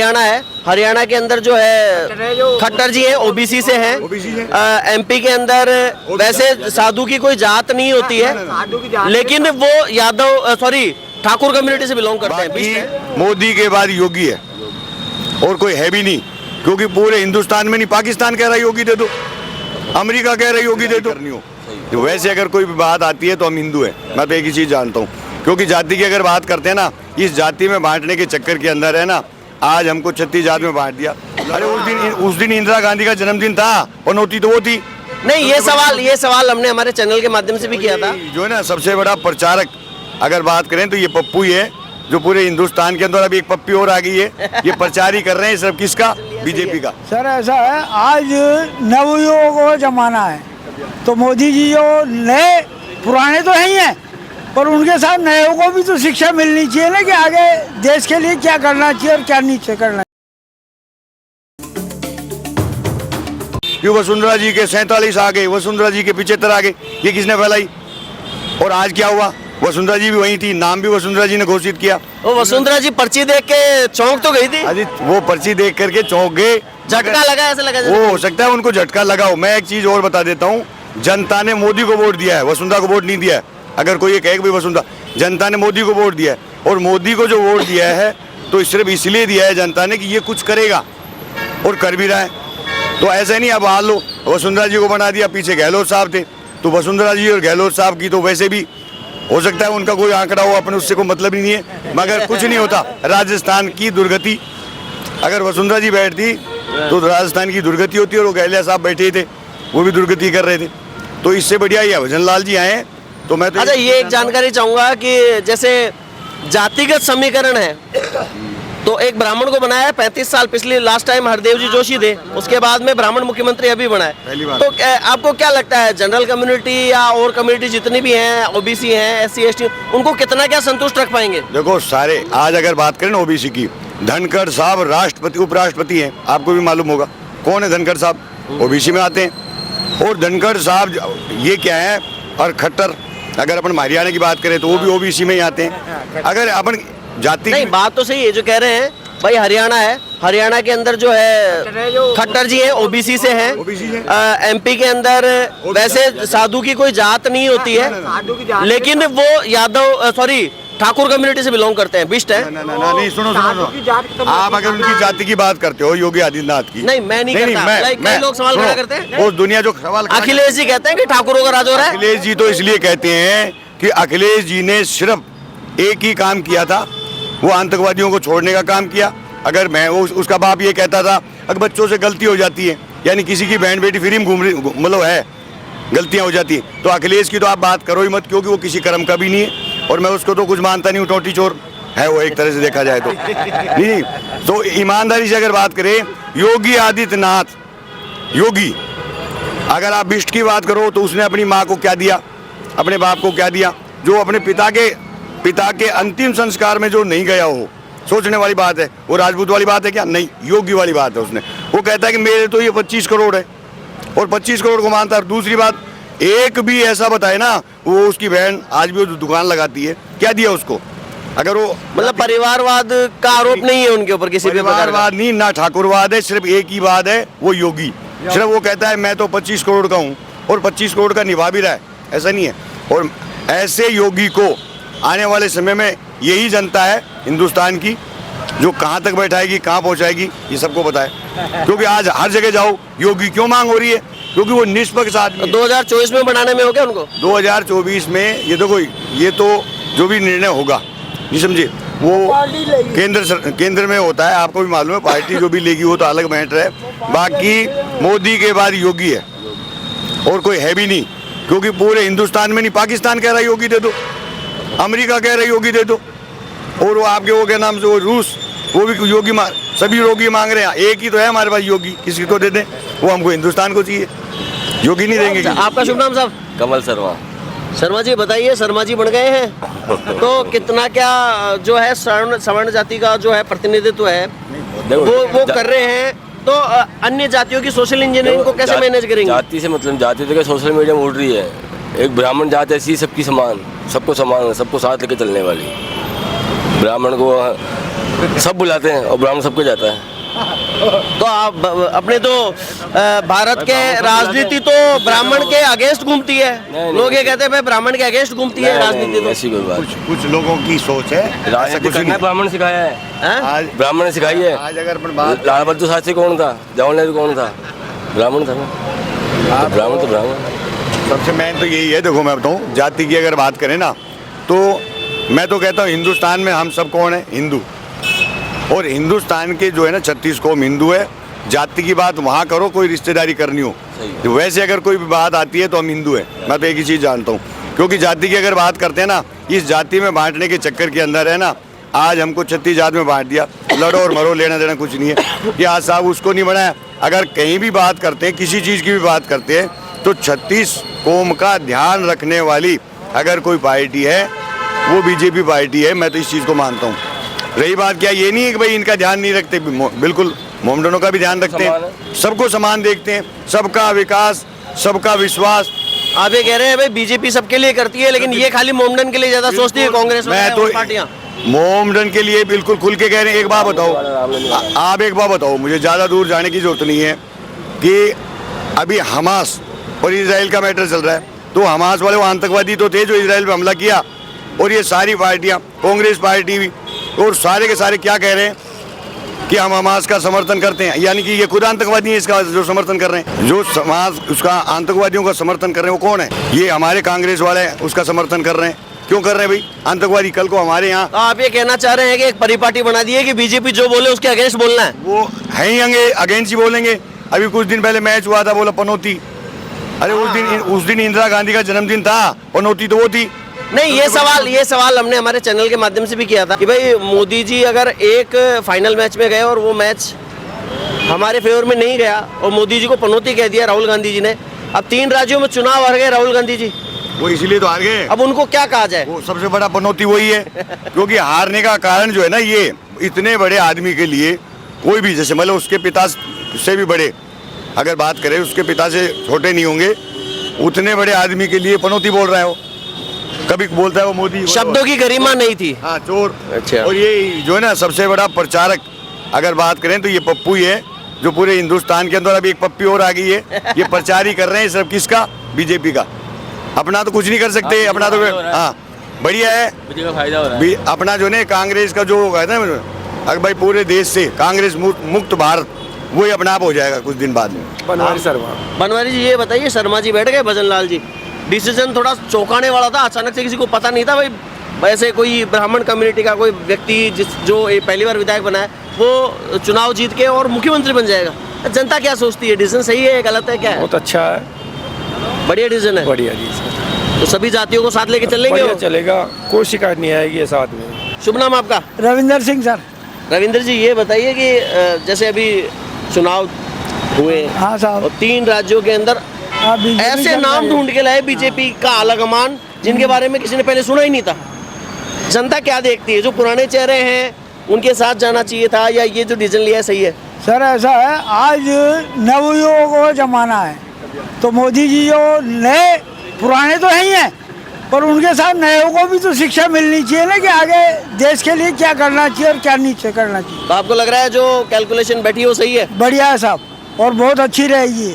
हरियाणा है, हरियाणा के अंदर जो है खट्टर जी हैं, ओबीसी से हैं। एमपी के अंदर वैसे साधु की कोई जात नहीं होती है, लेकिन वो यादव ठाकुर कम्युनिटी से बिलोंग करते हैं। मोदी के बाद योगी है और कोई है भी नहीं, क्योंकि पूरे हिंदुस्तान में नहीं, पाकिस्तान कह रहा है योगी दे दो, अमेरिका कह रहा है योगी दे दो। तो वैसे अगर कोई बात आती है तो हम हिंदू हैं, मैं तो एक ही चीज जानता हूँ, क्योंकि जाति की अगर बात करते हैं ना, इस जाति में बांटने के चक्कर के अंदर है ना, आज हमको 36 जात में बांट दिया। अरे उस दिन इंदिरा गांधी का जन्मदिन था, पनौती तो वो थी नहीं। ये सवाल हमने हमारे चैनल के माध्यम से भी किया था। जो है ना, सबसे बड़ा प्रचारक अगर बात करें तो ये पप्पू ही है, जो पूरे हिंदुस्तान के अंदर अभी एक पप्पी और आ गई है, ये प्रचार ही कर रहे हैं सिर्फ किसका, बीजेपी का। सर ऐसा है, आज नवयुवक का जमाना है, तो मोदी जी जो नए पुराने तो ही हैं, पर उनके साथ नए को भी तो शिक्षा मिलनी चाहिए ना, कि आगे देश के लिए क्या करना चाहिए और क्या नहीं करना। क्यों वसुंधरा जी के 47 आ गए, वसुंधरा जी के 75 आ गए, ये किसने फैलाई? और आज क्या हुआ, वसुंधरा जी भी वही थी, नाम भी वसुंधरा जी ने घोषित किया। वो वसुंधरा जी पर्ची देख के चौंक तो गई थी। अजी वो पर्ची देख करके चौंक गए, झटका लगा, ऐसा लगा वो हो सकता है उनको झटका लगाओ। मैं एक चीज और बता देता हूँ, जनता ने मोदी को वोट दिया है, वसुंधरा को वोट नहीं दिया है। अगर कोई ये कहे कि वसुंधरा, जनता ने मोदी को वोट दिया है, और मोदी को जो वोट दिया है तो सिर्फ इसलिए दिया है जनता ने कि ये कुछ करेगा, और कर भी रहा है। तो ऐसा नहीं अब हाल लो, वसुंधरा जी को बना दिया, पीछे गहलोत साहब थे, तो वसुंधरा जी और गहलोत साहब की तो वैसे भी हो सकता है उनका कोई आंकड़ा हो, अपने उससे कोई मतलब ही नहीं है, मगर कुछ नहीं होता। राजस्थान की दुर्गति, अगर वसुंधरा जी बैठती तो राजस्थान की दुर्गति होती, और वो गहलोत साहब बैठे ही थे, वो भी दुर्गति कर रहे थे। तो इससे बढ़िया ये भजन लाल जी आए, तो मैं तो अच्छा ये एक जानकारी चाहूंगा कि जैसे जातिगत समीकरण है, तो एक ब्राह्मण को बनाया है 35 साल, पिछली लास्ट टाइम हरदेव जी जोशी थे, उसके बाद में ब्राह्मण मुख्यमंत्री अभी बनाए। तो आपको क्या लगता है, जनरल कम्युनिटी या और कम्युनिटी जितनी भी हैं, ओबीसी हैं, एससी एसटी, उनको कितना क्या संतुष्ट रख पाएंगे? देखो सारे, आज अगर बात करें ना ओबीसी की, धनखड़ साहब राष्ट्रपति उपराष्ट्रपति हैं, आपको भी मालूम होगा कौन है धनखड़ साहब, ओबीसी में आते हैं। और धनखड़ साहब ये क्या है, और खट्टर अगर अपन हरियाणा की बात करें तो वो भी ओबीसी में ही आते हैं। अगर अपन जाति नहीं, बात तो सही है जो कह रहे हैं भाई, हरियाणा है, हरियाणा के अंदर जो है खट्टर जी हैं, ओबीसी से हैं। एमपी के अंदर वैसे साधु की कोई जात नहीं होती है, लेकिन वो यादव ठाकुर कम्युनिटी से बिलोंग करते हैं, बिस्ट है। नहीं, सुनो, आप अगर उनकी जाति की बात करते हो, योगी आदित्यनाथ की, नहीं मैं नहीं करता, कई लोग सवाल खड़ा करते हैं। वो दुनिया जो सवाल, अखिलेश जी कहते हैं कि ठाकुरों का राज हो रहा है। अखिलेश जी तो इसलिए कहते हैं कि अखिलेश जी ने सिर्फ एक ही काम किया था, वो आतंकवादियों को छोड़ने का काम किया। अगर मैं उसका बाप ये कहता था, अगर बच्चों से गलती हो जाती है, यानी किसी की बहन बेटी फ्री में घूम रही, मतलब है, गलतियां हो जाती है, तो अखिलेश की तो आप बात करो ही मत, क्योंकि वो किसी कर्म का भी नहीं है, और मैं उसको तो कुछ मानता नहीं हूँ, टोटी चोर है वो एक तरह से देखा जाए तो। नहीं, तो ईमानदारी से अगर बात करें, योगी आदित्यनाथ, योगी, अगर आप बिष्ट की बात करो तो उसने अपनी माँ को क्या दिया, अपने बाप को क्या दिया, जो अपने पिता के अंतिम संस्कार में जो नहीं गया हो, सोचने वाली बात है। वो राजपूत वाली बात है क्या? नहीं, योगी वाली बात है। उसने वो कहता है कि मेरे तो ये 25 करोड़ है, और 25 करोड़ को मानता है। दूसरी बात, एक भी ऐसा बताए ना, वो उसकी बहन आज भी वो दुकान लगाती है, क्या दिया उसको? अगर वो मतलब परिवारवाद का आरोप नहीं है उनके ऊपर, किसी भी परिवारवाद नहीं, ना ठाकुरवाद है, सिर्फ एक ही बात है, वो योगी। सिर्फ वो कहता है मैं तो 25 करोड़ का हूँ, और 25 करोड़ का निभा भी रहा है, ऐसा नहीं है। और ऐसे योगी को आने वाले समय में यही जनता है हिंदुस्तान की, जो कहाँ तक बैठाएगी, कहाँ पहुँचाएगी, ये सबको पता है। क्योंकि आज हर जगह जाओ, योगी क्यों मांग हो रही है? क्योंकि वो निष्पक्ष आदमी है। 2024 में बनाने में हो गया उनको, 2024 में ये देखो, ये तो जो भी निर्णय होगा, नहीं समझे, वो केंद्र में होता है, आपको भी मालूम है, पार्टी जो भी लेगी वो तो अलग मैटर है। बाकी मोदी के बाद योगी है, और कोई है भी नहीं, क्योंकि पूरे हिंदुस्तान में नहीं, पाकिस्तान कह रहा है योगी दे दो, अमेरिका कह रहा है योगी दे दो, और वो आपके वो क्या नाम से, वो रूस, वो भी योगी सभी योगी मांग रहे हैं। एक ही तो है हमारे पास योगी, किसी को दे दें, वो हमको हिंदुस्तान को चाहिए, योगी नहीं देंगे। आपका शुभ नाम साहब? कमल शर्मा। शर्मा जी बताइए, शर्मा जी बन गए हैं तो कितना क्या जो है सवर्ण जाति का जो है प्रतिनिधित्व है वो कर रहे हैं, तो अन्य जातियों की सोशल इंजीनियरिंग को कैसे मैनेज करेंगे? जाति से मतलब, जाति तो क्या सोशल मीडिया में उड़ रही है, एक ब्राह्मण जाति ऐसी सबकी समान, सबको समान, सबको साथ लेके चलने वाली। ब्राह्मण को सब बुलाते हैं और ब्राह्मण सबको जाता है। तो आप अपने तो भारत के राजनीति तो ब्राह्मण के अगेंस्ट घूमती है। नहीं। लोग ये कहते हैं भाई ब्राह्मण के अगेंस्ट घूमती है राजनीति। तो ऐसी कोई बात कुछ लोगों की सोच है, ऐसा राजनीति कुछ करना नहीं। ब्राह्मण सिखाया है, हैं? आज ब्राह्मण ने सिखाई है। आज अगर अपन बात लाल बहादुर शास्त्री कौन था, जवाहरलाल नेहरू कौन था, ब्राह्मण था ना। तो ब्राह्मण तो ब्राह्मण। सबसे मेन तो यही है, देखो मैं बताऊँ, जाति की अगर बात करें ना, तो मैं तो कहता हूँ हिंदुस्तान में हम सब कौन है, हिंदू। और हिंदुस्तान के जो है ना 36 कौम हिंदू है। जाति की बात वहाँ करो, कोई रिश्तेदारी करनी हो, तो वैसे अगर कोई भी बात आती है तो हम हिंदू हैं। मैं तो एक ही चीज़ जानता हूँ, क्योंकि जाति की अगर बात करते हैं ना, इस जाति में बांटने के चक्कर के अंदर है ना, आज हमको 36 जात में बांट दिया। लड़ो और मरो, लेना देना कुछ नहीं है। कि आज साहब उसको नहीं बनाया। अगर कहीं भी बात करते हैं, किसी चीज़ की भी बात करते हैं, तो 36 कौम का ध्यान रखने वाली अगर कोई पार्टी है, वो बीजेपी पार्टी है। मैं तो इस चीज़ को मानता हूँ। रही बात क्या, ये नहीं है कि भाई इनका ध्यान नहीं रखते, बिल्कुल मोमडनों का भी ध्यान रखते हैं, सबको समान देखते हैं, सबका विकास, सबका विश्वास। आप ये कह रहे हैं भाई बीजेपी सबके लिए करती है, लेकिन ये खाली मोमडन के लिए ज्यादा सोचती है कांग्रेस मैं तो पार्टियां। मोमडन के लिए बिल्कुल खुल के कह रहे हैं। एक बात बताओ, आप एक बात बताओ, मुझे ज़्यादा दूर जाने की जरूरत नहीं है कि अभी हमास और इजराइल का मैटर चल रहा है, तो हमास वाले वो आतंकवादी तो थे जो इजराइल पे हमला किया, और ये सारी पार्टियां, कांग्रेस पार्टी भी और सारे के सारे क्या कह रहे हैं कि हम हमास का समर्थन करते हैं। यानी कि ये खुद आतंकवादी है इसका जो समर्थन कर रहे हैं। जो समाज उसका आतंकवादियों का समर्थन कर रहे हैं वो कौन है? ये हमारे कांग्रेस वाले उसका समर्थन कर रहे हैं। क्यों कर रहे हैं भाई? आतंकवादी कल को हमारे यहाँ। तो आप ये कहना चाह रहे हैं कि एक परिपाटी बना दी है कि बीजेपी जो बोले उसके अगेंस्ट बोलना है? वो है ही अगेंस्ट ही बोलेंगे। अभी कुछ दिन पहले मैच हुआ था, बोला पनौती। अरे उस दिन इंदिरा गांधी का जन्मदिन था, पनौती तो वो थी। नहीं, ये सवाल हमने हमारे चैनल के माध्यम से भी किया था कि भाई मोदी जी अगर एक फाइनल मैच में गए और वो मैच हमारे फेवर में नहीं गया और मोदी जी को पनौती कह दिया राहुल गांधी जी ने, अब 3 राज्यों में चुनाव हार गए राहुल गांधी जी, वो इसीलिए तो हार गए। अब उनको क्या कहा जाए? वो सबसे बड़ा पनौती वही है। क्योंकि हारने का कारण जो है ना, ये इतने बड़े आदमी के लिए कोई भी, जैसे मतलब उसके पिता से भी बड़े अगर बात करें, उसके पिता से छोटे नहीं होंगे, उतने बड़े आदमी के लिए पनौती बोल रहा है वो। कभी बोलता है वो मोदी, शब्दों की गरिमा नहीं थी। हाँ, चोर। अच्छा। और ये जो है ना सबसे बड़ा प्रचारक अगर बात करें तो ये पप्पू ही है, जो पूरे हिंदुस्तान के अंदर अभी एक पप्पी और आ गई है। ये प्रचार ही कर रहे हैं सब, किसका? बीजेपी का। अपना तो कुछ नहीं कर सकते, अपना तो हाँ बढ़िया है, का फायदा हो रहा है। अपना जो है कांग्रेस का जो है ना, अगर भाई पूरे देश से कांग्रेस मुक्त भारत, वही अपना आप हो जाएगा कुछ दिन बाद में। बनवारी जी ये बताइए, शर्मा जी बैठ गए, भजन लाल जी, डिसीजन थोड़ा चौंकाने वाला था, अचानक से किसी को पता नहीं था भाई वैसे कोई ब्राह्मण कम्युनिटी का कोई व्यक्ति जो पहली बार विधायक बना है वो चुनाव जीत के और मुख्यमंत्री बन जाएगा। जनता क्या सोचती है, डिसीजन सही है गलत है, क्या है? बहुत अच्छा है, बढ़िया डिसीजन है। बढ़िया जी, तो सभी जातियों को साथ लेके चलेंगे बढ़िया वो? चलेगा, कोई शिकायत नहीं आएगी साथ में। शुभ नाम आपका? रविंदर सिंह सर। रविंद्र जी ये बताइए कि जैसे अभी चुनाव हुए हाँ साहब। और 3 राज्यों के अंदर हाँ, बीजेपी ऐसे चल नाम रही है। ढूंढ के लाए बीजेपी का आलाकमान, जिनके बारे में किसी ने पहले सुना ही नहीं था। जनता क्या देखती है? जो पुराने चेहरे हैं उनके साथ जाना चाहिए था, या ये जो डिसीजन लिया है सही है? सर ऐसा है, आज नवयुवक का जमाना है, तो मोदी जी जो नए पुराने तो है ही हैं, पर उनके साथ नए को भी तो शिक्षा मिलनी चाहिए ना कि आगे देश के लिए क्या करना चाहिए और क्या नहीं करना चाहिए। तो आपको लग रहा है जो कैलकुलेशन बैठी है वो सही है? बढ़िया है साहब, और बहुत अच्छी रहेगी।